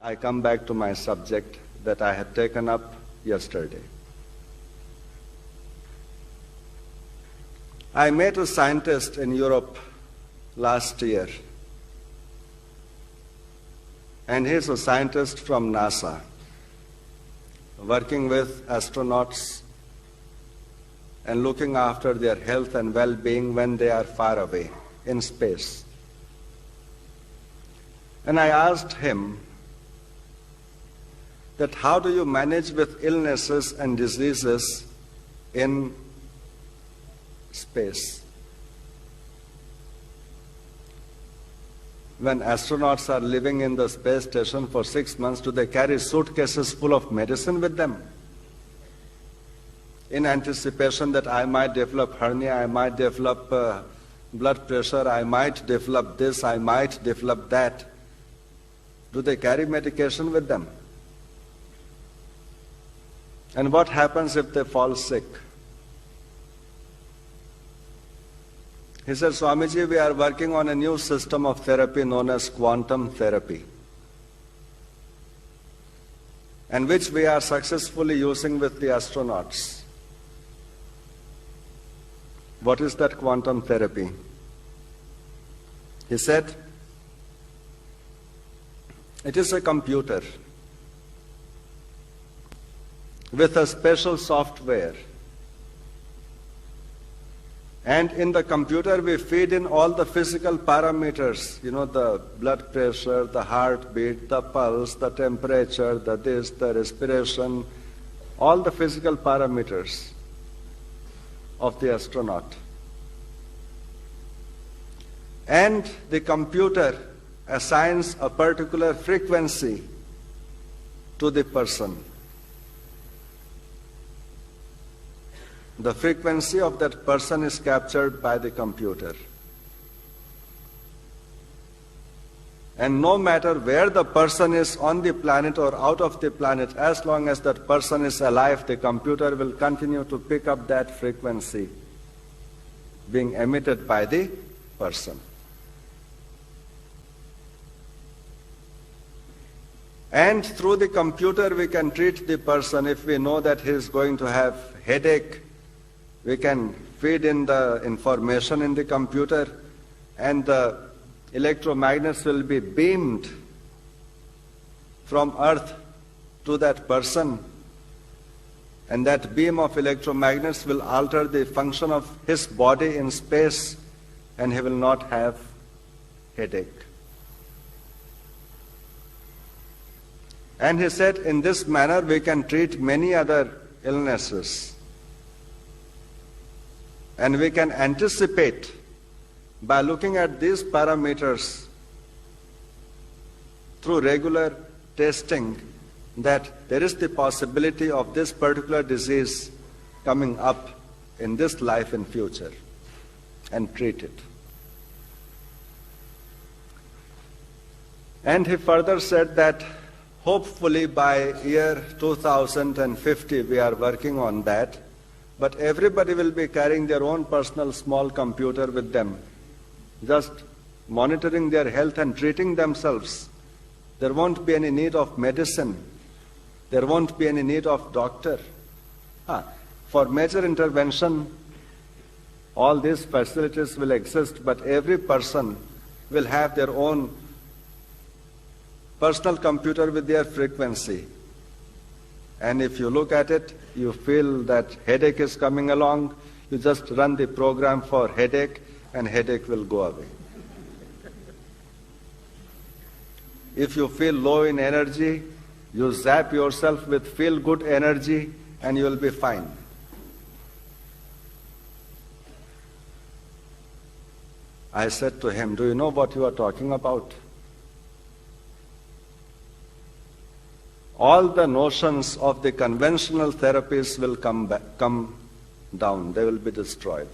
I come back to my subject that I had taken up yesterday. I met a scientist in Europe last year, and he's a scientist from NASA, working with astronauts and looking after their health and well-being when they are far away in space. And I asked him that how do you manage with illnesses and diseases in space? When astronauts are living in the space station for 6 months, do they carry suitcases full of medicine with them? In anticipation that I might develop hernia, I might develop blood pressure, I might develop this, I might develop that. Do they carry medication with them? And what happens if they fall sick? He said, Swamiji, we are working on a new system of therapy known as quantum therapy, and which we are successfully using with the astronauts. What is that quantum therapy? He said, it is a computer with a special software. And in the computer we feed in all the physical parameters, the blood pressure, the heartbeat, the pulse, the temperature, the this, the respiration, all the physical parameters of the astronaut. And the computer assigns a particular frequency to the person. The frequency of that person is captured by the computer. And no matter where the person is on the planet or out of the planet, as long as that person is alive, the computer will continue to pick up that frequency being emitted by the person. And through the computer we can treat the person. If we know that he is going to have headache, we can feed in the information in the computer, and the electromagnets will be beamed from Earth to that person, and that beam of electromagnets will alter the function of his body in space, and he will not have headache. And he said, in this manner we can treat many other illnesses. And we can anticipate by looking at these parameters through regular testing that there is the possibility of this particular disease coming up in this life in future, and treat it. And he further said that hopefully by year 2050 we are working on that. But everybody will be carrying their own personal small computer with them, just monitoring their health and treating themselves. There won't be any need of medicine. There won't be any need of doctor. For major intervention, all these facilities will exist, but every person will have their own personal computer with their frequency. And if you look at it, you feel that headache is coming along, you just run the program for headache, and headache will go away. If you feel low in energy, you zap yourself with feel-good energy, and you will be fine. I said to him, do you know what you are talking about? All the notions of the conventional therapies will come down. They will be destroyed.